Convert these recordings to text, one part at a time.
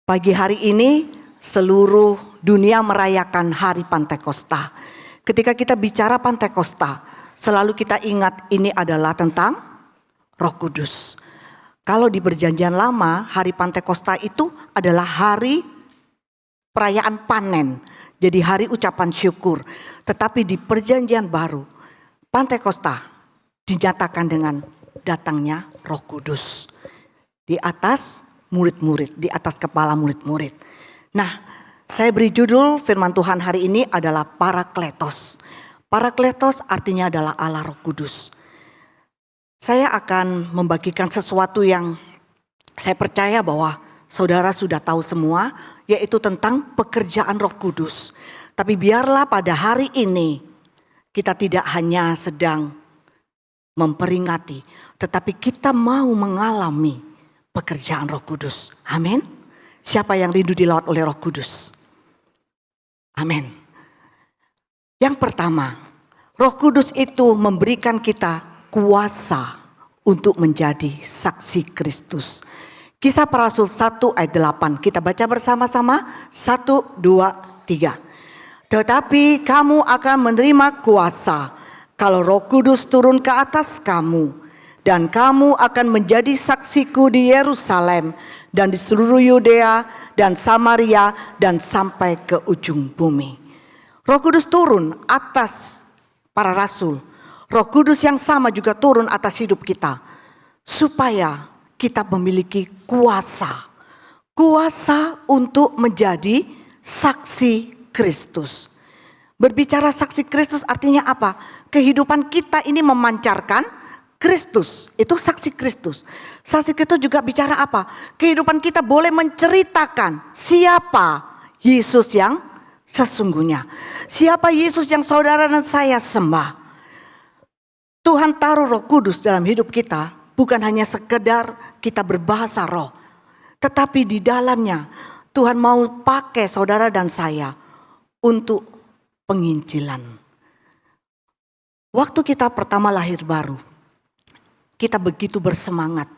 Pagi hari ini seluruh dunia merayakan hari Pantekosta. Ketika kita bicara Pantekosta, selalu kita ingat ini adalah tentang Roh Kudus. Kalau di Perjanjian Lama, hari Pantekosta itu adalah hari perayaan panen. Jadi hari ucapan syukur. Tetapi di Perjanjian Baru, Pantekosta dinyatakan dengan datangnya Roh Kudus di atas murid-murid, di atas kepala murid-murid. Nah, saya beri judul firman Tuhan hari ini adalah Parakletos. Parakletos artinya adalah Allah Roh Kudus. Saya akan membagikan sesuatu yang saya percaya bahwa saudara sudah tahu semua, yaitu tentang pekerjaan Roh Kudus. Tapi biarlah pada hari ini kita tidak hanya sedang memperingati, tetapi kita mau mengalami pekerjaan Roh Kudus. Amin. Siapa yang rindu dilawat oleh Roh Kudus? Amin. Yang pertama, Roh Kudus itu memberikan kita kuasa untuk menjadi saksi Kristus. Kisah Para Rasul 1 ayat 8. Kita baca bersama-sama. 1, 2, 3. Tetapi kamu akan menerima kuasa kalau Roh Kudus turun ke atas kamu. Dan kamu akan menjadi saksiku di Yerusalem dan di seluruh Yudea dan Samaria dan sampai ke ujung bumi. Roh Kudus turun atas para rasul. Roh Kudus yang sama juga turun atas hidup kita. Supaya kita memiliki kuasa. Kuasa untuk menjadi saksi Kristus. Berbicara saksi Kristus artinya apa? Kehidupan kita ini memancarkan Kristus. Itu saksi Kristus. Saksi Kristus juga bicara apa? Kehidupan kita boleh menceritakan siapa Yesus yang sesungguhnya. Siapa Yesus yang saudara dan saya sembah. Tuhan taruh Roh Kudus dalam hidup kita. Bukan hanya sekedar kita berbahasa roh. Tetapi di dalamnya Tuhan mau pakai saudara dan saya untuk penginjilan. Waktu kita pertama lahir baru, kita begitu bersemangat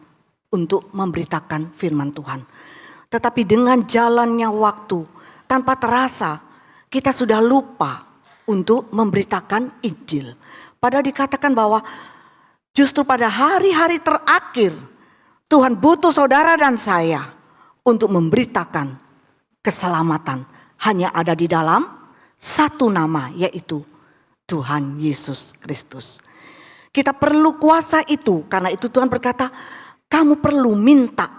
untuk memberitakan firman Tuhan. Tetapi dengan jalannya waktu, tanpa terasa kita sudah lupa untuk memberitakan Injil. Padahal dikatakan bahwa justru pada hari-hari terakhir Tuhan butuh saudara dan saya untuk memberitakan keselamatan. Hanya ada di dalam satu nama, yaitu Tuhan Yesus Kristus. Kita perlu kuasa itu, karena itu Tuhan berkata, kamu perlu minta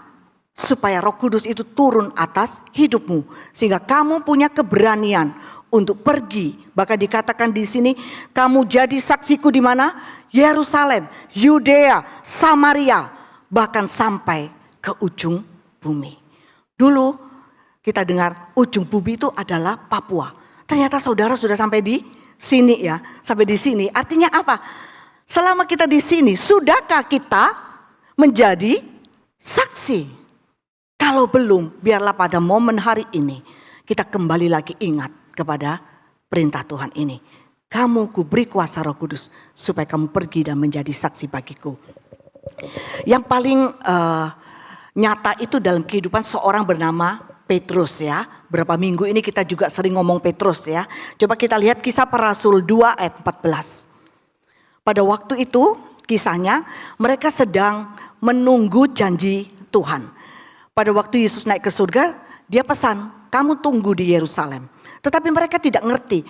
supaya Roh Kudus itu turun atas hidupmu. Sehingga kamu punya keberanian untuk pergi. Bahkan dikatakan di sini, kamu jadi saksiku di mana? Yerusalem, Yudea, Samaria, bahkan sampai ke ujung bumi. Dulu kita dengar ujung bumi itu adalah Papua. Ternyata saudara sudah sampai di sini ya, sampai di sini. Artinya apa? Selama kita di sini, sudahkah kita menjadi saksi? Kalau belum, biarlah pada momen hari ini kita kembali lagi ingat kepada perintah Tuhan ini. Kamu kuberi kuasa Roh Kudus supaya kamu pergi dan menjadi saksi bagiku. Yang paling nyata itu dalam kehidupan seorang bernama Petrus ya. Berapa minggu ini kita juga sering ngomong Petrus ya. Coba kita lihat Kisah Para Rasul 2 ayat 14. Pada waktu itu kisahnya mereka sedang menunggu janji Tuhan. Pada waktu Yesus naik ke surga, dia pesan, kamu tunggu di Yerusalem. Tetapi mereka tidak ngerti.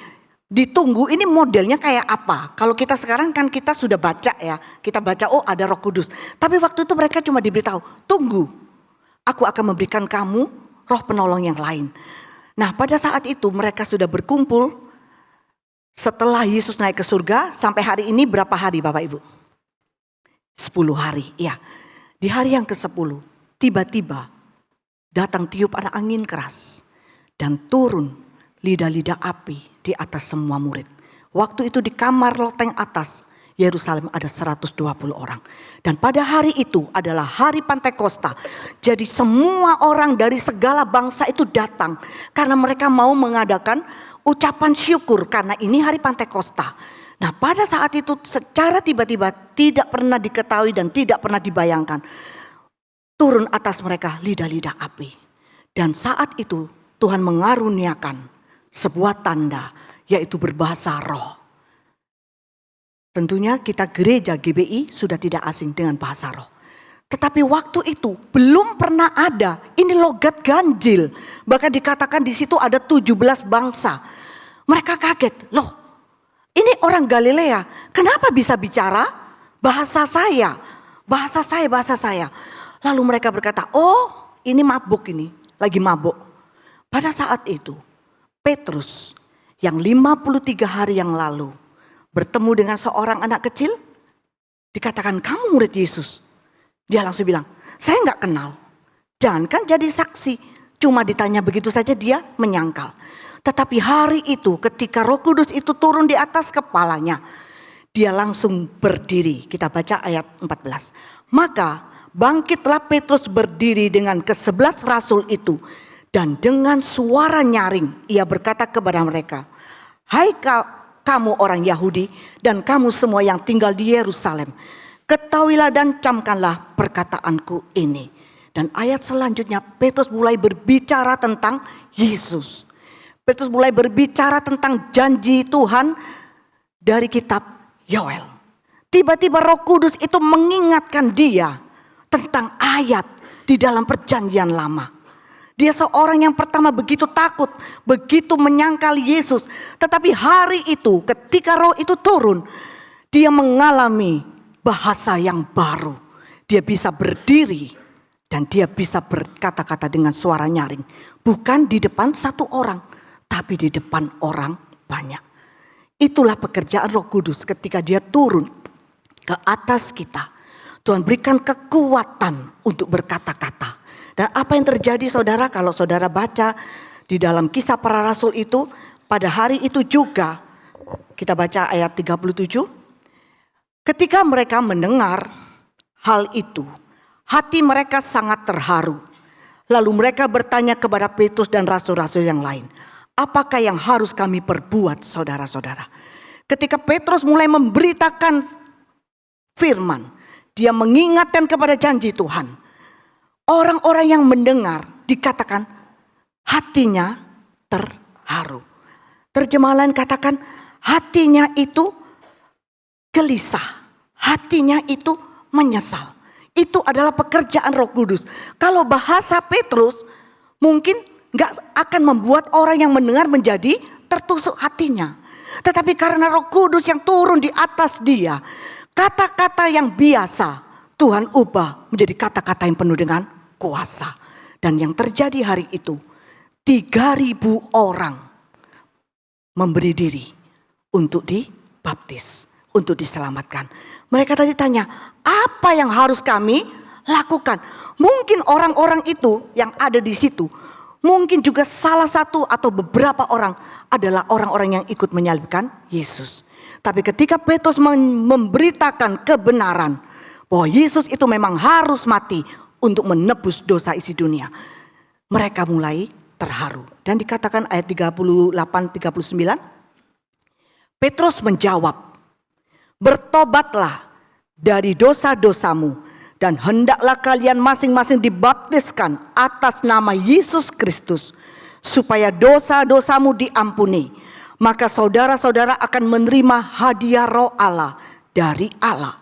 Ditunggu ini modelnya kayak apa? Kalau kita sekarang kan kita sudah baca ya. Kita baca oh ada Roh Kudus. Tapi waktu itu mereka cuma diberitahu, tunggu. Aku akan memberikan kamu roh penolong yang lain. Nah pada saat itu mereka sudah berkumpul. Setelah Yesus naik ke surga sampai hari ini berapa hari Bapak Ibu? 10 hari. Ya. Di hari yang ke-10 tiba-tiba datang tiupan angin keras. Dan turun lidah-lidah api di atas semua murid. Waktu itu di kamar loteng atas Yerusalem ada 120 orang. Dan pada hari itu adalah hari Pantekosta. Jadi semua orang dari segala bangsa itu datang. Karena mereka mau mengadakan ucapan syukur karena ini hari Pantekosta. Nah pada saat itu secara tiba-tiba tidak pernah diketahui dan tidak pernah dibayangkan. Turun atas mereka lidah-lidah api. Dan saat itu Tuhan mengaruniakan sebuah tanda, yaitu berbahasa roh. Tentunya kita gereja GBI sudah tidak asing dengan bahasa roh. Tetapi waktu itu belum pernah ada, ini logat ganjil. Bahkan dikatakan di situ ada 17 bangsa. Mereka kaget, loh ini orang Galilea, kenapa bisa bicara bahasa saya? Bahasa saya. Lalu mereka berkata, oh ini mabuk ini, lagi mabuk. Pada saat itu Petrus yang 53 hari yang lalu bertemu dengan seorang anak kecil, dikatakan kamu murid Yesus. Dia langsung bilang, saya gak kenal. Jangankan jadi saksi, cuma ditanya begitu saja dia menyangkal. Tetapi hari itu ketika Roh Kudus itu turun di atas kepalanya, dia langsung berdiri. Kita baca ayat 14. Maka bangkitlah Petrus berdiri dengan ke-11 rasul itu. Dan dengan suara nyaring ia berkata kepada mereka, hai kamu orang Yahudi dan kamu semua yang tinggal di Yerusalem, ketahuilah dan camkanlah perkataanku ini. Dan ayat selanjutnya Petrus mulai berbicara tentang Yesus. Petrus mulai berbicara tentang janji Tuhan dari kitab Yoel. Tiba-tiba Roh Kudus itu mengingatkan dia tentang ayat di dalam perjanjian lama. Dia seorang yang pertama begitu takut, begitu menyangkal Yesus. Tetapi hari itu ketika roh itu turun, dia mengalami bahasa yang baru. Dia bisa berdiri dan dia bisa berkata-kata dengan suara nyaring. Bukan di depan satu orang, tapi di depan orang banyak. Itulah pekerjaan Roh Kudus ketika dia turun ke atas kita. Tuhan berikan kekuatan untuk berkata-kata. Dan apa yang terjadi saudara kalau saudara baca di dalam Kisah Para Rasul itu, pada hari itu juga kita baca ayat 37. Ketika mereka mendengar hal itu, hati mereka sangat terharu. Lalu mereka bertanya kepada Petrus dan rasul-rasul yang lain, apakah yang harus kami perbuat saudara-saudara? Ketika Petrus mulai memberitakan firman, dia mengingatkan kepada janji Tuhan. Orang-orang yang mendengar dikatakan hatinya terharu. Terjemahan lain katakan hatinya itu gelisah. Hatinya itu menyesal. Itu adalah pekerjaan Roh Kudus. Kalau bahasa Petrus mungkin gak akan membuat orang yang mendengar menjadi tertusuk hatinya. Tetapi karena Roh Kudus yang turun di atas dia, kata-kata yang biasa Tuhan ubah menjadi kata-kata yang penuh dengan kuasa. Dan yang terjadi hari itu 3.000 orang memberi diri untuk dibaptis, untuk diselamatkan. Mereka tadi tanya, apa yang harus kami lakukan? Mungkin orang-orang itu yang ada di situ, mungkin juga salah satu atau beberapa orang adalah orang-orang yang ikut menyalibkan Yesus. Tapi ketika Petrus memberitakan kebenaran bahwa Yesus itu memang harus mati untuk menebus dosa isi dunia, mereka mulai terharu. Dan dikatakan ayat 38-39, Petrus menjawab, bertobatlah dari dosa-dosamu dan hendaklah kalian masing-masing dibaptiskan atas nama Yesus Kristus supaya dosa-dosamu diampuni. Maka saudara-saudara akan menerima hadiah Roh Allah dari Allah.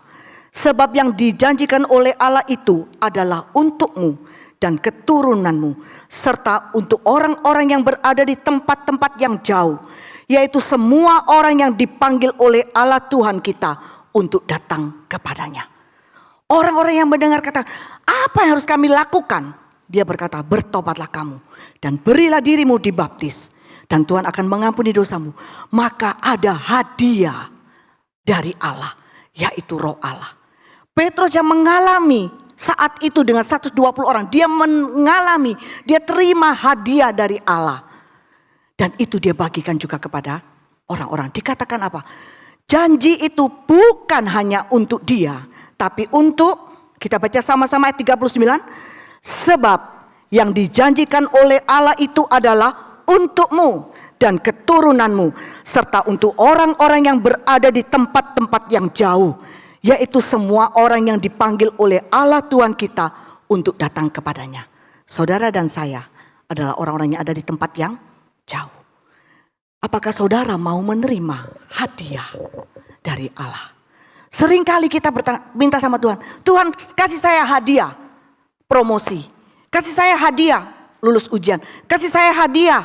Sebab yang dijanjikan oleh Allah itu adalah untukmu dan keturunanmu, serta untuk orang-orang yang berada di tempat-tempat yang jauh, yaitu semua orang yang dipanggil oleh Allah Tuhan kita untuk datang kepadanya. Orang-orang yang mendengar kata, apa yang harus kami lakukan? Dia berkata, bertobatlah kamu dan berilah dirimu dibaptis, dan Tuhan akan mengampuni dosamu. Maka ada hadiah dari Allah, yaitu Roh Allah. Petrus yang mengalami saat itu dengan 120 orang, dia mengalami, dia terima hadiah dari Allah. Dan itu dia bagikan juga kepada orang-orang. Dikatakan apa? Janji itu bukan hanya untuk dia, tapi untuk, kita baca sama-sama ayat 39. Sebab yang dijanjikan oleh Allah itu adalah untukmu dan keturunanmu, serta untuk orang-orang yang berada di tempat-tempat yang jauh, yaitu semua orang yang dipanggil oleh Allah Tuhan kita untuk datang kepadanya. Saudara dan saya, adalah orang-orang yang ada di tempat yang jauh. Apakah saudara mau menerima hadiah dari Allah? Seringkali kita minta sama Tuhan, Tuhan kasih saya hadiah promosi, kasih saya hadiah lulus ujian, kasih saya hadiah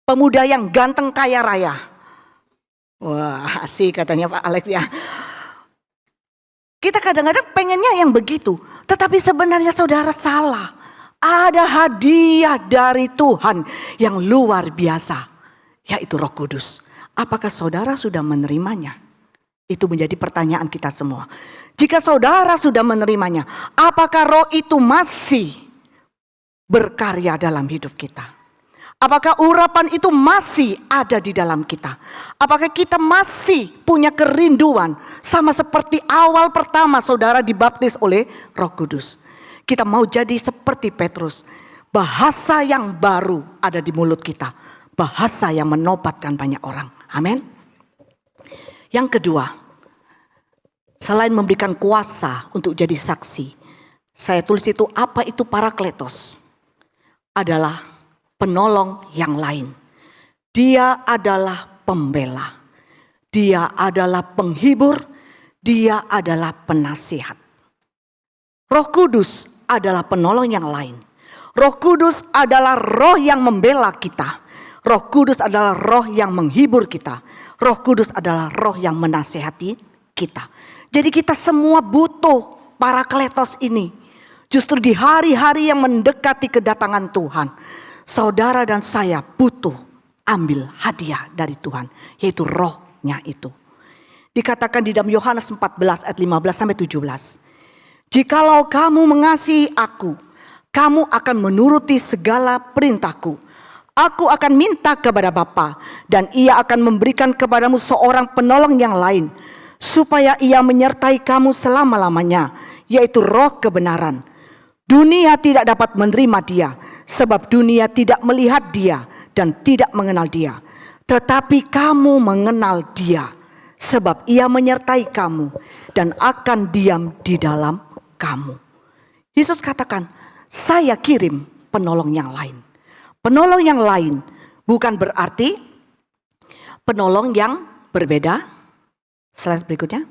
pemuda yang ganteng kaya raya. Wah, asik katanya Pak Alex ya. Kita kadang-kadang pengennya yang begitu, tetapi sebenarnya saudara salah. Ada hadiah dari Tuhan yang luar biasa, yaitu Roh Kudus. Apakah saudara sudah menerimanya? Itu menjadi pertanyaan kita semua. Jika saudara sudah menerimanya, apakah roh itu masih berkarya dalam hidup kita? Apakah urapan itu masih ada di dalam kita? Apakah kita masih punya kerinduan sama seperti awal pertama saudara dibaptis oleh Roh Kudus? Kita mau jadi seperti Petrus. Bahasa yang baru ada di mulut kita. Bahasa yang menobatkan banyak orang. Amin. Yang kedua, selain memberikan kuasa untuk jadi saksi, saya tulis itu apa itu Parakletos? Adalah penolong yang lain. Dia adalah pembela. Dia adalah penghibur. Dia adalah penasihat. Roh Kudus adalah penolong yang lain. Roh Kudus adalah roh yang membela kita. Roh Kudus adalah roh yang menghibur kita. Roh Kudus adalah roh yang menasehati kita. Jadi kita semua butuh Parakletos ini. Justru di hari-hari yang mendekati kedatangan Tuhan, saudara dan saya butuh ambil hadiah dari Tuhan, yaitu rohnya itu. Dikatakan di dalam Yohanes 14 ayat 15 sampai 17. Jikalau kamu mengasihi aku, kamu akan menuruti segala perintahku. Aku akan minta kepada Bapa dan ia akan memberikan kepadamu seorang penolong yang lain, supaya ia menyertai kamu selama-lamanya, yaitu roh kebenaran. Dunia tidak dapat menerima dia, sebab dunia tidak melihat dia dan tidak mengenal dia. Tetapi kamu mengenal dia, sebab ia menyertai kamu dan akan diam di dalam kamu. Yesus katakan, saya kirim penolong yang lain. Penolong yang lain bukan berarti penolong yang berbeda. Slide berikutnya.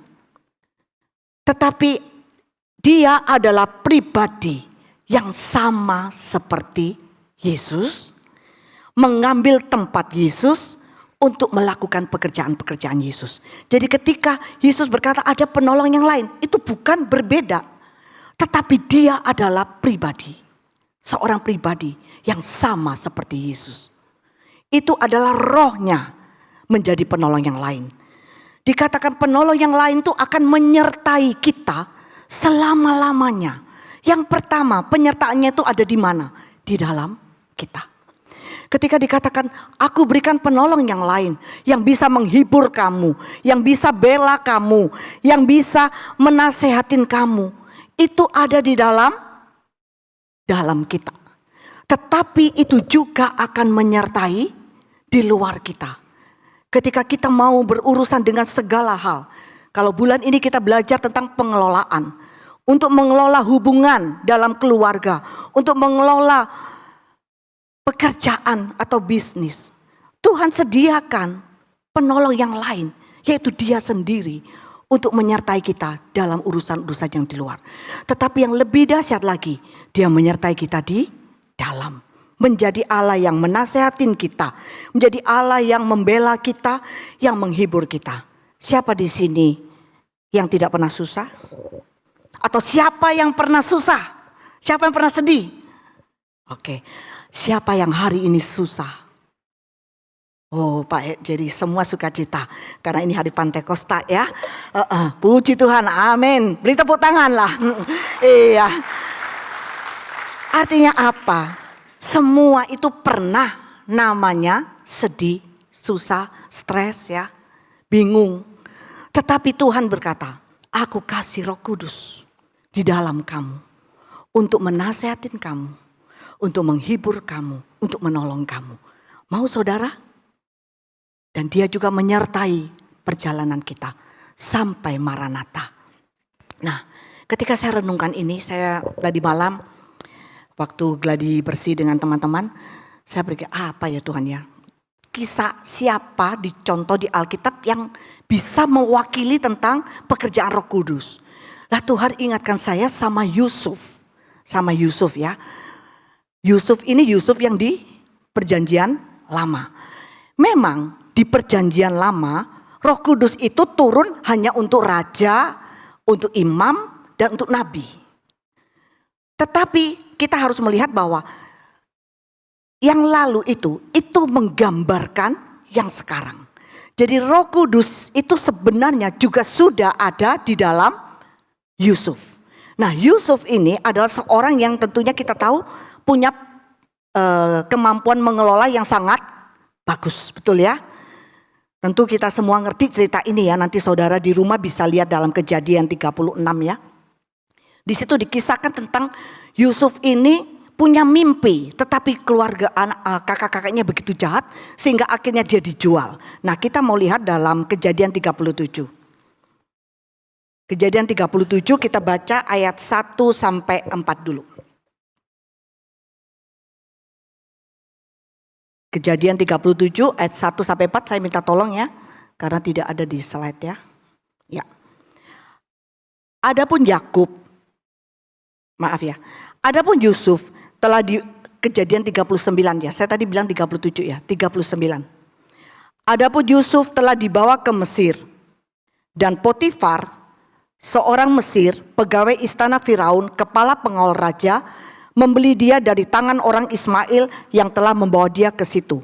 Tetapi dia adalah pribadi yang sama seperti Yesus, mengambil tempat Yesus untuk melakukan pekerjaan-pekerjaan Yesus. Jadi ketika Yesus berkata ada penolong yang lain, itu bukan berbeda. Tetapi dia adalah pribadi. Seorang pribadi yang sama seperti Yesus. Itu adalah rohnya menjadi penolong yang lain. Dikatakan penolong yang lain itu akan menyertai kita selama-lamanya. Yang pertama, penyertaannya itu ada di mana? Di dalam kita. Ketika dikatakan, aku berikan penolong yang lain, yang bisa menghibur kamu, yang bisa bela kamu, yang bisa menasehatin kamu. Itu ada di dalam kita. Tetapi itu juga akan menyertai di luar kita. Ketika kita mau berurusan dengan segala hal. Kalau bulan ini kita belajar tentang pengelolaan. Untuk mengelola hubungan dalam keluarga. Untuk mengelola pekerjaan atau bisnis. Tuhan sediakan penolong yang lain. Yaitu dia sendiri. Untuk menyertai kita dalam urusan-urusan yang di luar. Tetapi yang lebih dahsyat lagi. Dia menyertai kita di dalam. Menjadi Allah yang menasehatin kita. Menjadi Allah yang membela kita. Yang menghibur kita. Siapa di sini yang tidak pernah susah? Atau siapa yang pernah susah? Siapa yang pernah sedih? Oke. Siapa yang hari ini susah? Oh Pak, jadi semua sukacita. Karena ini hari Pantekosta ya. Puji Tuhan, amin. Beri tepuk tangan lah. Iya. Artinya apa? Semua itu pernah namanya sedih, susah, stres ya, bingung. Tetapi Tuhan berkata, aku kasih Roh Kudus di dalam kamu. Untuk menasehatin kamu, untuk menghibur kamu, untuk menolong kamu. Mau saudara? Dan dia juga menyertai perjalanan kita sampai Maranatha. Nah, ketika saya renungkan ini, saya tadi malam Waktu gladi bersih dengan teman-teman, saya berpikir apa ya Tuhan ya? Kisah siapa dicontoh di Alkitab yang bisa mewakili tentang pekerjaan Roh Kudus. Lah Tuhan ingatkan saya sama Yusuf. Sama Yusuf ya. Yusuf ini Yusuf yang di perjanjian lama. Memang di perjanjian lama Roh Kudus itu turun hanya untuk raja, untuk imam, dan untuk nabi. Tetapi kita harus melihat bahwa yang lalu itu menggambarkan yang sekarang. Jadi Roh Kudus itu sebenarnya juga sudah ada di dalam Yusuf. Nah Yusuf ini adalah seorang yang tentunya kita tahu punya kemampuan mengelola yang sangat bagus, betul ya? Tentu kita semua ngerti cerita ini ya, nanti saudara di rumah bisa lihat dalam Kejadian 36 ya. Di situ dikisahkan tentang Yusuf ini punya mimpi, tetapi keluarga kakak-kakaknya begitu jahat sehingga akhirnya dia dijual. Nah kita mau lihat dalam Kejadian 37. Kejadian 37 kita baca ayat 1 sampai 4 dulu. Kejadian 37 ayat 1 sampai 4 saya minta tolong ya, karena tidak ada di slide ya. Ya. Adapun Yakub, maaf ya, adapun Yusuf telah di Kejadian 39 ya, saya tadi bilang 37 ya, 39. Adapun Yusuf telah dibawa ke Mesir dan Potifar, seorang Mesir, pegawai istana Firaun, kepala pengawal raja, membeli dia dari tangan orang Ismail yang telah membawa dia ke situ.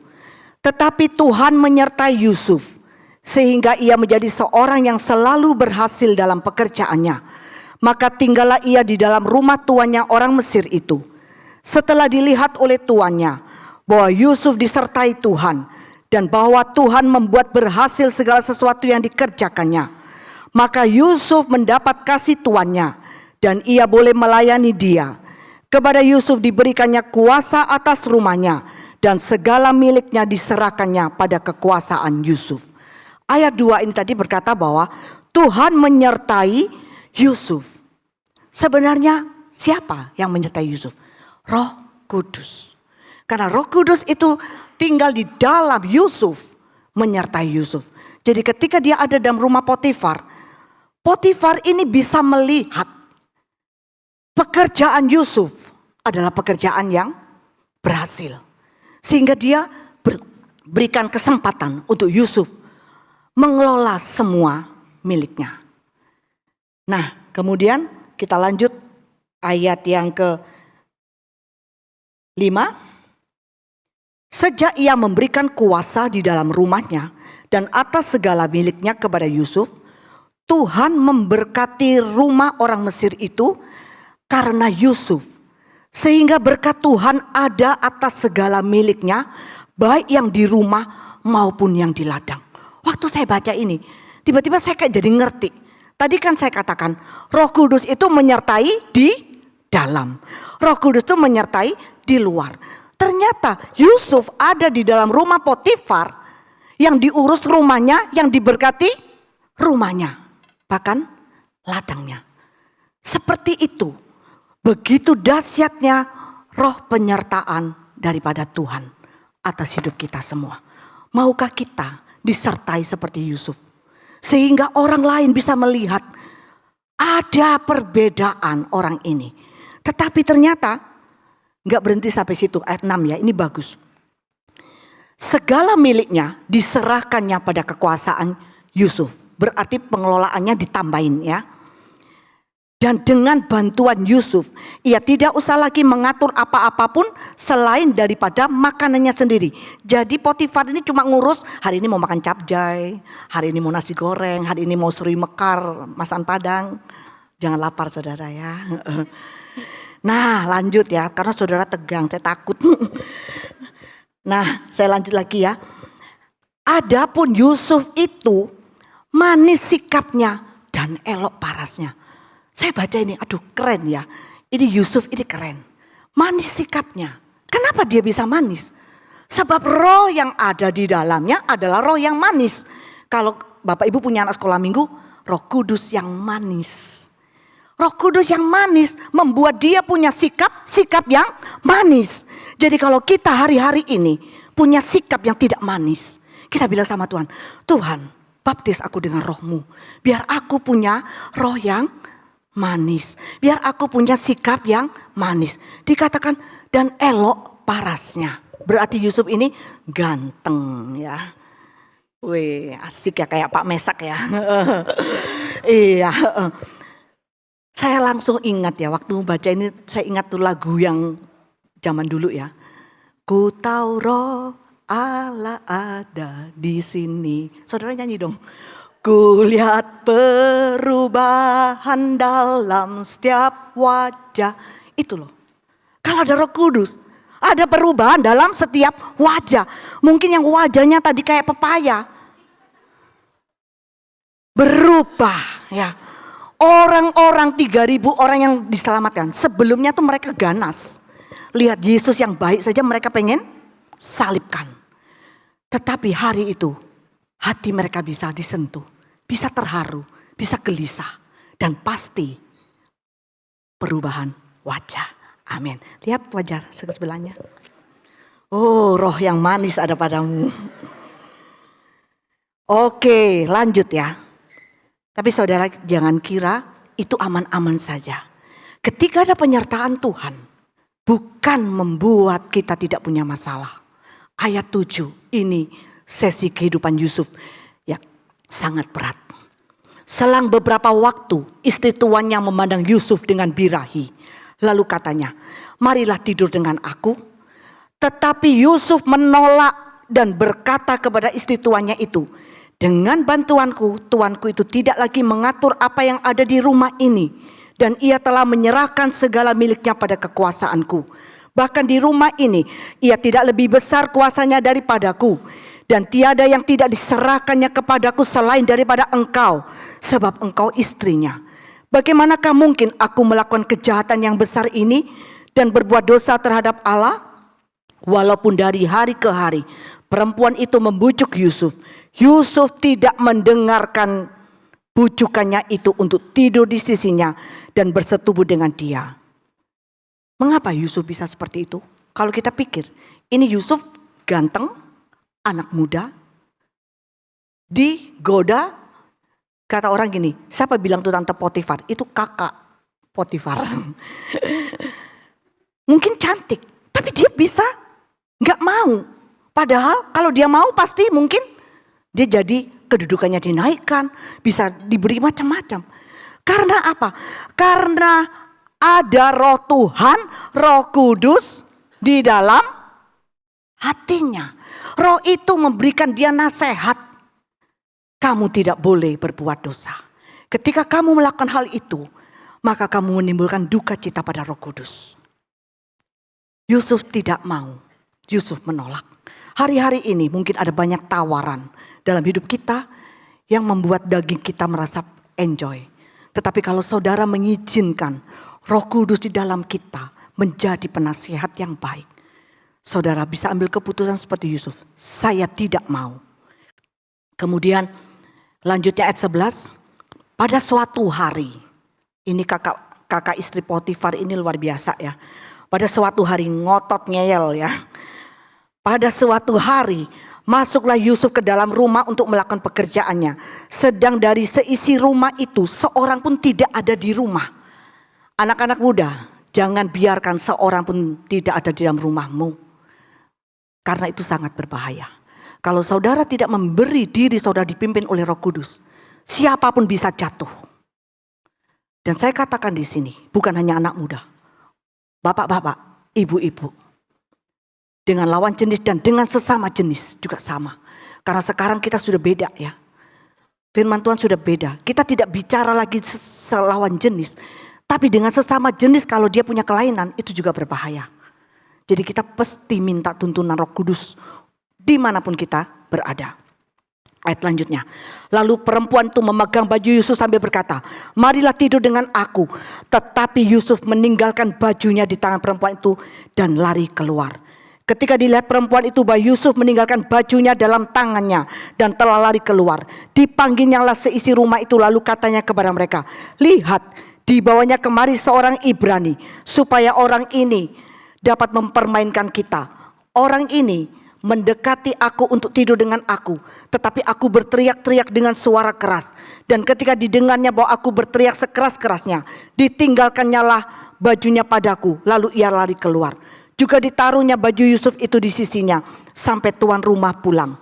Tetapi Tuhan menyertai Yusuf sehingga ia menjadi seorang yang selalu berhasil dalam pekerjaannya. Maka tinggallah ia di dalam rumah tuannya orang Mesir itu. Setelah dilihat oleh tuannya bahwa Yusuf disertai Tuhan dan bahwa Tuhan membuat berhasil segala sesuatu yang dikerjakannya, maka Yusuf mendapat kasih tuannya dan ia boleh melayani dia. Kepada Yusuf diberikannya kuasa atas rumahnya dan segala miliknya diserahkannya pada kekuasaan Yusuf. Ayat 2 ini tadi berkata bahwa Tuhan menyertai Yusuf. Sebenarnya siapa yang menyertai Yusuf? Roh Kudus. Karena Roh Kudus itu tinggal di dalam Yusuf, menyertai Yusuf. Jadi ketika dia ada dalam rumah Potifar, Potifar ini bisa melihat pekerjaan Yusuf adalah pekerjaan yang berhasil. Sehingga dia berikan kesempatan untuk Yusuf mengelola semua miliknya. Nah, kemudian kita lanjut ayat yang ke-5. Sejak ia memberikan kuasa di dalam rumahnya dan atas segala miliknya kepada Yusuf, Tuhan memberkati rumah orang Mesir itu karena Yusuf. Sehingga berkat Tuhan ada atas segala miliknya, baik yang di rumah maupun yang di ladang. Waktu saya baca ini, tiba-tiba saya kayak jadi ngerti. Tadi kan saya katakan, Roh Kudus itu menyertai di dalam. Roh Kudus itu menyertai di luar. Ternyata Yusuf ada di dalam rumah Potifar, yang diurus rumahnya, yang diberkati rumahnya. Bahkan ladangnya. Seperti itu. Begitu dahsyatnya roh penyertaan daripada Tuhan atas hidup kita semua. Maukah kita disertai seperti Yusuf? Sehingga orang lain bisa melihat ada perbedaan orang ini. Tetapi ternyata gak berhenti sampai situ, ayat 6 ya, ini bagus. Segala miliknya diserahkannya pada kekuasaan Yusuf. Berarti pengelolaannya ditambahin ya. Dan dengan bantuan Yusuf, ia tidak usah lagi mengatur apa-apapun selain daripada makanannya sendiri. Jadi Potifar ini cuma ngurus, hari ini mau makan capjay, hari ini mau nasi goreng, hari ini mau suri mekar, masakan Padang. Jangan lapar saudara ya. Nah lanjut ya, karena saudara tegang, saya takut. Nah saya lanjut lagi ya. Adapun Yusuf itu manis sikapnya dan elok parasnya. Saya baca ini, aduh keren ya. Ini Yusuf ini keren. Manis sikapnya. Kenapa dia bisa manis? Sebab roh yang ada di dalamnya adalah roh yang manis. Kalau Bapak Ibu punya anak sekolah minggu, Roh Kudus yang manis. Roh Kudus yang manis membuat dia punya sikap yang manis. Jadi kalau kita hari-hari ini punya sikap yang tidak manis, kita bilang sama Tuhan, Tuhan baptis aku dengan roh-Mu. Biar aku punya roh yang manis. Biar aku punya sikap yang manis. Dikatakan dan elok parasnya. Berarti Yusuf ini ganteng ya. Wih, asik ya kayak Pak Mesak ya. Iya. Saya langsung ingat ya waktu baca ini, saya ingat tuh lagu yang zaman dulu ya. Ku tahu roh Allah ada di sini. Saudara nyanyi dong. Ku lihat perubahan dalam setiap wajah. Itu loh. Kalau ada Roh Kudus, ada perubahan dalam setiap wajah. Mungkin yang wajahnya tadi kayak pepaya, berubah ya. Orang-orang 3.000 orang yang diselamatkan. Sebelumnya tuh mereka ganas. Lihat Yesus yang baik saja mereka pengen salibkan. Tetapi hari itu hati mereka bisa disentuh. Bisa terharu, bisa gelisah. Dan pasti perubahan wajah. Amin. Lihat wajah sebelahnya. Oh, roh yang manis ada padamu. Oke, lanjut ya. Tapi saudara jangan kira itu aman-aman saja. Ketika ada penyertaan Tuhan, bukan membuat kita tidak punya masalah. Ayat 7 ini sesi kehidupan Yusuf yang sangat berat. Selang beberapa waktu istri tuannya memandang Yusuf dengan birahi. Lalu katanya, marilah tidur dengan aku. Tetapi Yusuf menolak dan berkata kepada istri tuannya itu, dengan bantuanku, tuanku itu tidak lagi mengatur apa yang ada di rumah ini. Dan ia telah menyerahkan segala miliknya pada kekuasaanku. Bahkan di rumah ini, ia tidak lebih besar kuasanya daripadaku. Dan tiada yang tidak diserahkannya kepadaku selain daripada engkau. Sebab engkau istrinya. Bagaimanakah mungkin aku melakukan kejahatan yang besar ini dan berbuat dosa terhadap Allah? Walaupun dari hari ke hari perempuan itu membujuk Yusuf. Yusuf tidak mendengarkan bujukannya itu untuk tidur di sisinya dan bersetubuh dengan dia. Mengapa Yusuf bisa seperti itu? Kalau kita pikir, ini Yusuf ganteng, anak muda, digoda. Kata orang gini, siapa bilang tuh tante Potifar? Itu kakak Potifar. Mungkin cantik, tapi dia bisa gak mau. Padahal kalau dia mau pasti mungkin dia jadi kedudukannya dinaikkan, bisa diberi macam-macam. Karena apa? Karena ada roh Tuhan, roh kudus di dalam hatinya. Roh itu memberikan dia nasihat. Kamu tidak boleh berbuat dosa. Ketika kamu melakukan hal itu, maka kamu menimbulkan duka cita pada Roh Kudus. Yusuf tidak mau. Yusuf menolak. Hari-hari ini mungkin ada banyak tawaran dalam hidup kita yang membuat daging kita merasa enjoy. Tetapi kalau saudara mengizinkan Roh Kudus di dalam kita menjadi penasihat yang baik, saudara bisa ambil keputusan seperti Yusuf. Saya tidak mau. Kemudian lanjutnya ayat 11. Pada suatu hari, ini kakak istri Potifar ini luar biasa ya. Pada suatu hari ngotot ngeyel ya. Pada suatu hari masuklah Yusuf ke dalam rumah untuk melakukan pekerjaannya. Sedang dari seisi rumah itu seorang pun tidak ada di rumah. Anak-anak muda, jangan biarkan seorang pun tidak ada di dalam rumahmu. Karena itu sangat berbahaya. Kalau saudara tidak memberi diri saudara dipimpin oleh Roh Kudus, siapapun bisa jatuh. Dan saya katakan di sini, bukan hanya anak muda, bapak-bapak, ibu-ibu, dengan lawan jenis dan dengan sesama jenis juga sama. Karena sekarang kita sudah beda ya. Firman Tuhan sudah beda. Kita tidak bicara lagi selawan jenis, tapi dengan sesama jenis kalau dia punya kelainan itu juga berbahaya. Jadi kita pasti minta tuntunan Roh Kudus dimanapun kita berada. Ayat selanjutnya. Lalu perempuan itu memegang baju Yusuf sambil berkata, marilah tidur dengan aku. Tetapi Yusuf meninggalkan bajunya di tangan perempuan itu dan lari keluar. Ketika dilihat perempuan itu bahwa Yusuf meninggalkan bajunya dalam tangannya dan telah lari keluar. Dipanggilnyalah seisi rumah itu lalu katanya kepada mereka, lihat Dibawanya kemari seorang Ibrani supaya orang ini dapat mempermainkan kita. Orang ini mendekati aku untuk tidur dengan aku, tetapi aku berteriak-teriak dengan suara keras. Dan ketika didengarnya bahwa aku berteriak sekeras-kerasnya, ditinggalkannya lah bajunya padaku, lalu ia lari keluar. Juga ditaruhnya baju Yusuf itu di sisinya sampai tuan rumah pulang.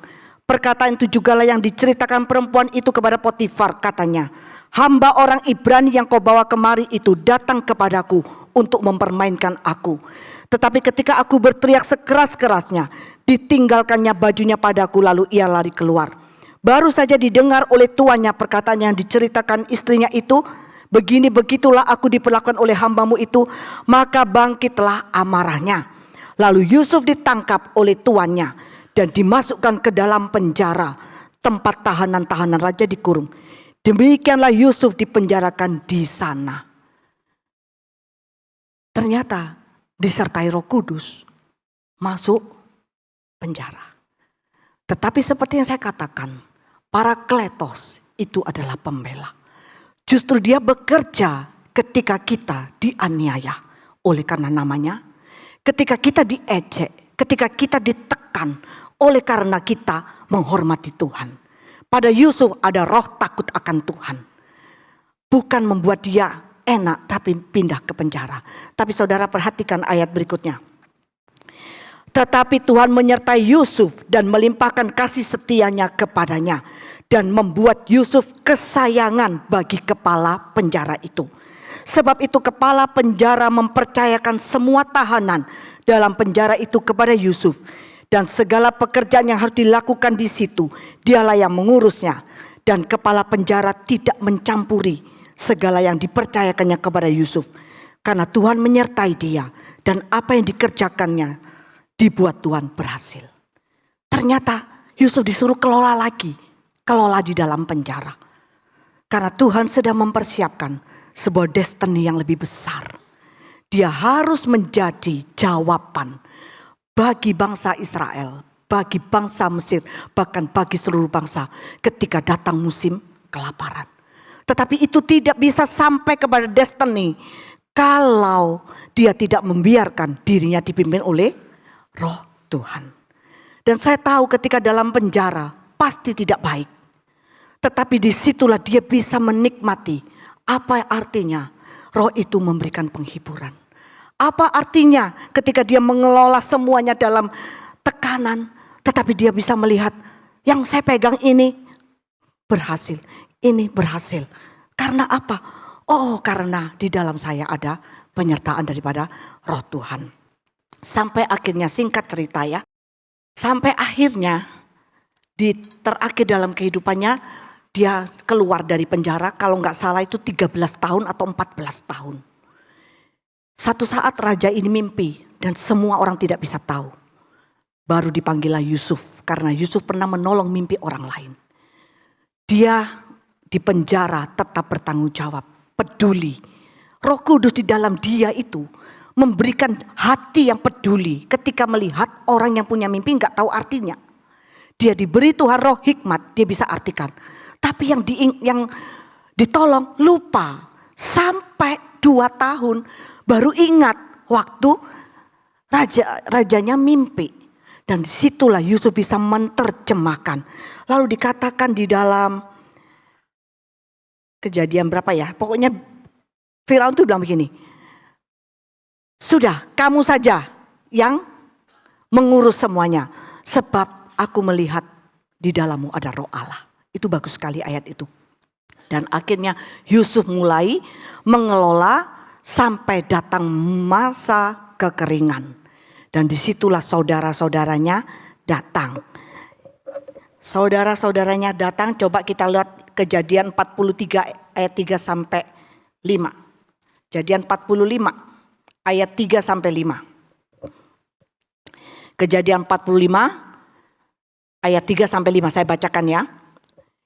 Perkataan itu jugalah yang diceritakan perempuan itu kepada Potifar, katanya, hamba orang Ibrani yang kau bawa kemari itu datang kepadaku untuk mempermainkan aku. Tetapi ketika aku berteriak sekeras-kerasnya, ditinggalkannya bajunya padaku, lalu ia lari keluar. Baru saja didengar oleh tuannya perkataan yang diceritakan istrinya itu, begitulah aku diperlakukan oleh hambamu itu, maka bangkitlah amarahnya. Lalu Yusuf ditangkap oleh tuannya dan dimasukkan ke dalam penjara, tempat tahanan-tahanan raja dikurung. Demikianlah Yusuf dipenjarakan di sana. Ternyata disertai Roh Kudus masuk penjara. Tetapi seperti yang saya katakan, Parakletos itu adalah pembela. Justru dia bekerja ketika kita dianiaya oleh karena namanya, ketika kita diejek, ketika kita ditekan oleh karena kita menghormati Tuhan. Pada Yusuf ada roh takut akan Tuhan. Bukan membuat dia enak tapi pindah ke penjara. Tapi saudara perhatikan ayat berikutnya. Tetapi Tuhan menyertai Yusuf dan melimpahkan kasih setianya kepadanya. Dan membuat Yusuf kesayangan bagi kepala penjara itu. Sebab itu kepala penjara mempercayakan semua tahanan dalam penjara itu kepada Yusuf. Dan segala pekerjaan yang harus dilakukan di situ, dialah yang mengurusnya. Dan kepala penjara tidak mencampuri segala yang dipercayakannya kepada Yusuf. Karena Tuhan menyertai dia dan apa yang dikerjakannya dibuat Tuhan berhasil. Ternyata Yusuf disuruh kelola di dalam penjara. Karena Tuhan sedang mempersiapkan sebuah destiny yang lebih besar. Dia harus menjadi jawaban bagi bangsa Israel, bagi bangsa Mesir, bahkan bagi seluruh bangsa ketika datang musim kelaparan. Tetapi itu tidak bisa sampai kepada destiny kalau dia tidak membiarkan dirinya dipimpin oleh Roh Tuhan. Dan saya tahu ketika dalam penjara pasti tidak baik. Tetapi disitulah dia bisa menikmati apa artinya roh itu memberikan penghiburan. Apa artinya ketika dia mengelola semuanya dalam tekanan. Tetapi dia bisa melihat yang saya pegang ini berhasil. Ini berhasil. Karena apa? Oh, karena di dalam saya ada penyertaan daripada roh Tuhan. Sampai akhirnya singkat cerita ya. Sampai akhirnya di terakhir dalam kehidupannya dia keluar dari penjara, kalau nggak salah itu 13 tahun atau 14 tahun. Satu saat raja ini mimpi dan semua orang tidak bisa tahu. Baru dipanggillah Yusuf karena Yusuf pernah menolong mimpi orang lain. Dia di penjara tetap bertanggung jawab, peduli. Roh Kudus di dalam dia itu memberikan hati yang peduli ketika melihat orang yang punya mimpi nggak tahu artinya. Dia diberi Tuhan roh hikmat, dia bisa artikan. Tapi yang ditolong lupa sampai 2 tahun baru ingat waktu rajanya mimpi. Dan disitulah Yusuf bisa menerjemahkan. Lalu dikatakan di dalam Kejadian berapa ya? Pokoknya Firaun itu bilang begini. Sudah kamu saja yang mengurus semuanya. Sebab aku melihat di dalammu ada roh Allah. Itu bagus sekali ayat itu. Dan akhirnya Yusuf mulai mengelola sampai datang masa kekeringan. Dan disitulah saudara-saudaranya datang. Saudara-saudaranya datang, coba kita lihat Kejadian 43 ayat 3 sampai 5. Kejadian 45 ayat 3 sampai 5. Kejadian 45 ayat 3 sampai 5 saya bacakan ya.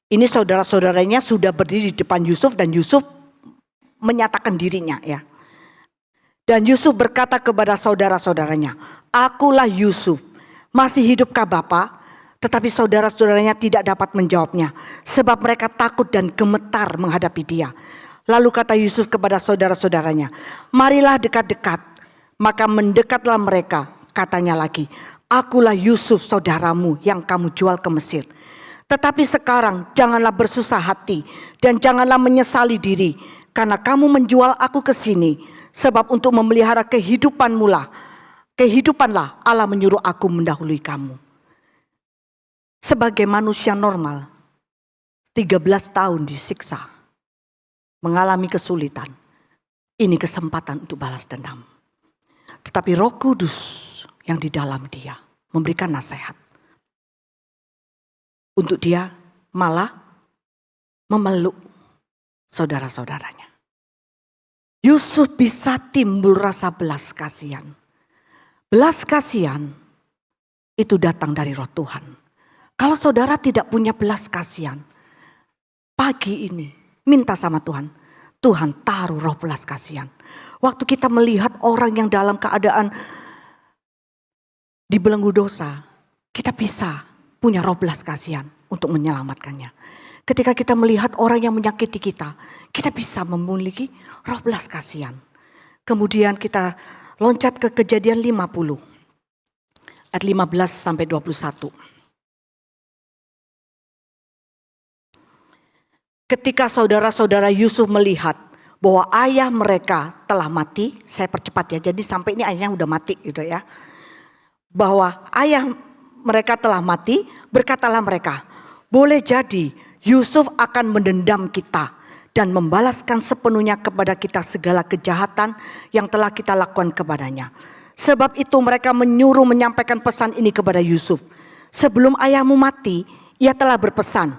Ini saudara-saudaranya sudah berdiri di depan Yusuf dan Yusuf menyatakan dirinya ya. Dan Yusuf berkata kepada saudara-saudaranya, "Akulah Yusuf, masih hidupkah Bapa?" Tetapi saudara-saudaranya tidak dapat menjawabnya, sebab mereka takut dan gemetar menghadapi dia. Lalu kata Yusuf kepada saudara-saudaranya, marilah dekat-dekat. Maka mendekatlah mereka, katanya lagi, akulah Yusuf saudaramu yang kamu jual ke Mesir. Tetapi sekarang janganlah bersusah hati dan janganlah menyesali diri, karena kamu menjual aku ke sini, sebab untuk memelihara kehidupanlah Allah menyuruh aku mendahului kamu. Sebagai manusia normal, 13 tahun disiksa, mengalami kesulitan. Ini kesempatan untuk balas dendam. Tetapi Roh Kudus yang di dalam dia memberikan nasihat. Untuk dia malah memeluk saudara-saudaranya. Yusuf bisa timbul rasa belas kasihan. Belas kasihan itu datang dari Roh Tuhan. Kalau saudara tidak punya belas kasihan, pagi ini minta sama Tuhan, Tuhan taruh roh belas kasihan. Waktu kita melihat orang yang dalam keadaan dibelenggu dosa, kita bisa punya roh belas kasihan untuk menyelamatkannya. Ketika kita melihat orang yang menyakiti kita, kita bisa memiliki roh belas kasihan. Kemudian kita loncat ke Kejadian 50 ayat 15 sampai 21. Ketika saudara-saudara Yusuf melihat bahwa ayah mereka telah mati, saya percepat ya, jadi sampai ini ayahnya udah mati gitu ya. Bahwa ayah mereka telah mati, berkatalah mereka, boleh jadi Yusuf akan mendendam kita dan membalaskan sepenuhnya kepada kita segala kejahatan yang telah kita lakukan kepadanya. Sebab itu mereka menyuruh menyampaikan pesan ini kepada Yusuf. Sebelum ayahmu mati, ia telah berpesan,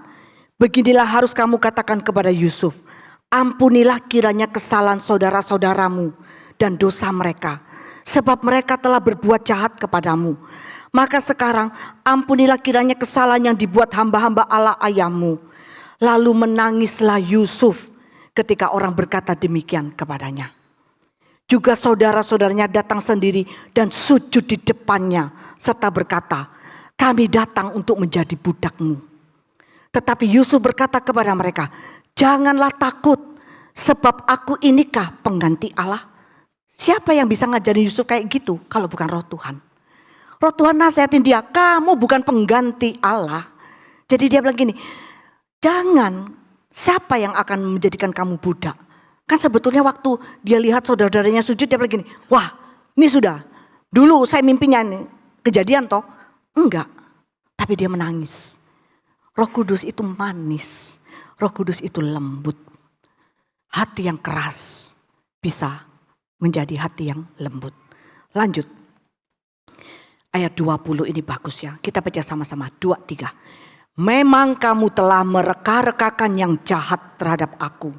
beginilah harus kamu katakan kepada Yusuf, ampunilah kiranya kesalahan saudara-saudaramu dan dosa mereka, sebab mereka telah berbuat jahat kepadamu. Maka sekarang ampunilah kiranya kesalahan yang dibuat hamba-hamba Allah ayahmu. Lalu menangislah Yusuf ketika orang berkata demikian kepadanya. Juga saudara-saudaranya datang sendiri dan sujud di depannya serta berkata, kami datang untuk menjadi budakmu. Tetapi Yusuf berkata kepada mereka, janganlah takut, sebab aku inikah pengganti Allah. Siapa yang bisa ngajarin Yusuf kayak gitu kalau bukan Roh Tuhan? Roh Tuhan nasihatin dia, kamu bukan pengganti Allah. Jadi dia bilang gini, jangan, siapa yang akan menjadikan kamu budak? Kan sebetulnya waktu dia lihat saudara-saudaranya sujud, dia bilang gini, wah ini sudah, dulu saya mimpinya nih, kejadian toh? Enggak, tapi dia menangis. Roh Kudus itu manis, Roh Kudus itu lembut. Hati yang keras bisa menjadi hati yang lembut. Lanjut. Ayat 20 ini bagus ya. Kita baca sama-sama. 2, 3. Memang kamu telah mereka-rekakan yang jahat terhadap aku.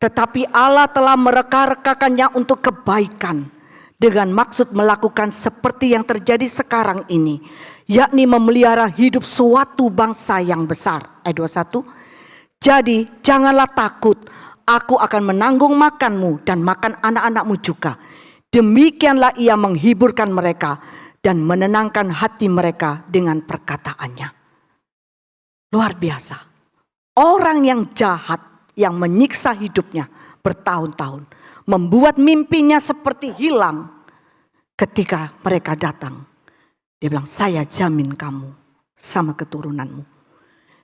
Tetapi Allah telah mereka-rekakannya untuk kebaikan. Dengan maksud melakukan seperti yang terjadi sekarang ini. Yakni memelihara hidup suatu bangsa yang besar. Ayat 21. Jadi janganlah takut. Aku akan menanggung makanmu dan makan anak-anakmu juga. Demikianlah ia menghiburkan mereka dan menenangkan hati mereka dengan perkataannya. Luar biasa. Orang yang jahat yang menyiksa hidupnya bertahun-tahun. Membuat mimpinya seperti hilang ketika mereka datang. Dia bilang, saya jamin kamu sama keturunanmu.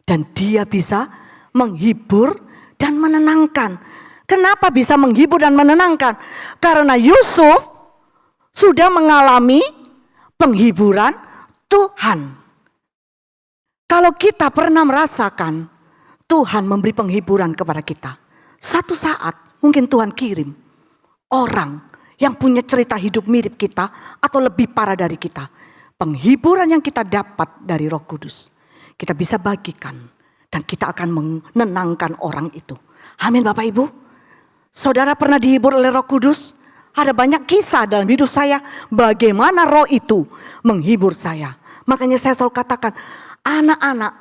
Dan dia bisa menghibur dan menenangkan. Kenapa bisa menghibur dan menenangkan? Karena Yusuf sudah mengalami penghiburan Tuhan. Kalau kita pernah merasakan Tuhan memberi penghiburan kepada kita, satu saat mungkin Tuhan kirim orang yang punya cerita hidup mirip kita atau lebih parah dari kita. Penghiburan yang kita dapat dari Roh Kudus, kita bisa bagikan dan kita akan menenangkan orang itu. Amin Bapak Ibu. Saudara pernah dihibur oleh Roh Kudus? Ada banyak kisah dalam hidup saya bagaimana roh itu menghibur saya. Makanya saya selalu katakan, anak-anak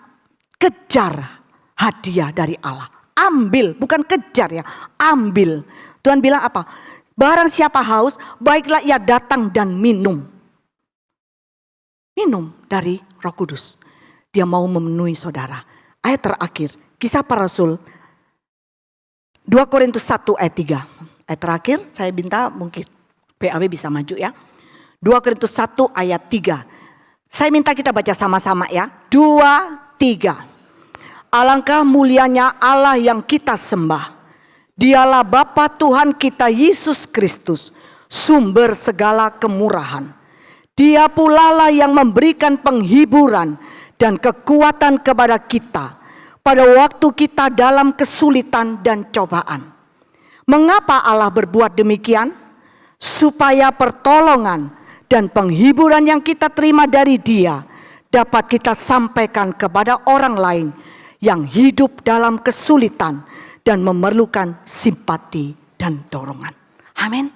kejar hadiah dari Allah. Ambil, bukan kejar ya, ambil. Tuhan bilang apa? Barang siapa haus, baiklah ia datang dan minum. Minum dari Roh Kudus. Dia mau memenuhi saudara. Ayat terakhir, Kisah Para Rasul 2 Korintus 1 ayat 3. Ayat terakhir saya minta mungkin PAW bisa maju ya. 2 Korintus 1 ayat 3. Saya minta kita baca sama-sama ya. 2, 3. Alangkah mulianya Allah yang kita sembah. Dialah Bapa Tuhan kita Yesus Kristus, sumber segala kemurahan. Dia pula lah yang memberikan penghiburan dan kekuatan kepada kita pada waktu kita dalam kesulitan dan cobaan. Mengapa Allah berbuat demikian? Supaya pertolongan dan penghiburan yang kita terima dari Dia dapat kita sampaikan kepada orang lain yang hidup dalam kesulitan dan memerlukan simpati dan dorongan. Amin.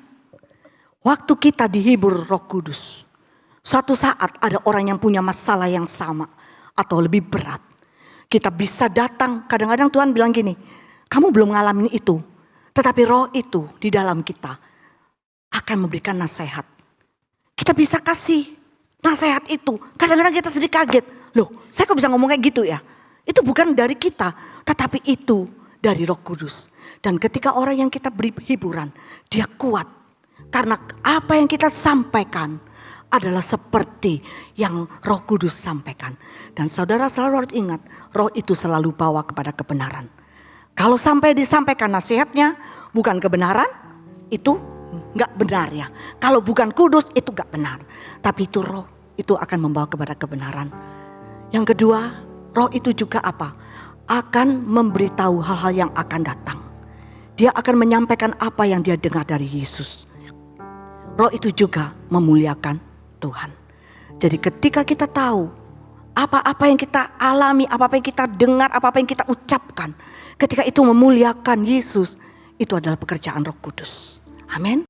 Waktu kita dihibur Roh Kudus, suatu saat ada orang yang punya masalah yang sama atau lebih berat. Kita bisa datang, kadang-kadang Tuhan bilang gini, kamu belum ngalamin itu, tetapi Roh itu di dalam kita akan memberikan nasihat. Kita bisa kasih nasihat itu. Kadang-kadang kita sedikit kaget, loh saya kok bisa ngomong kayak gitu ya? Itu bukan dari kita, tetapi itu dari Roh Kudus. Dan ketika orang yang kita beri hiburan, dia kuat. Karena apa yang kita sampaikan adalah seperti yang Roh Kudus sampaikan. Dan saudara selalu harus ingat, Roh itu selalu bawa kepada kebenaran. Kalau sampai disampaikan nasihatnya bukan kebenaran, itu enggak benar ya. Kalau bukan kudus, itu enggak benar. Tapi itu Roh, itu akan membawa kepada kebenaran. Yang kedua, Roh itu juga apa? Akan memberitahu hal-hal yang akan datang. Dia akan menyampaikan apa yang dia dengar dari Yesus. Roh itu juga memuliakan Tuhan. Jadi ketika kita tahu apa-apa yang kita alami, apa-apa yang kita dengar, apa-apa yang kita ucapkan, ketika itu memuliakan Yesus, itu adalah pekerjaan Roh Kudus. Amin.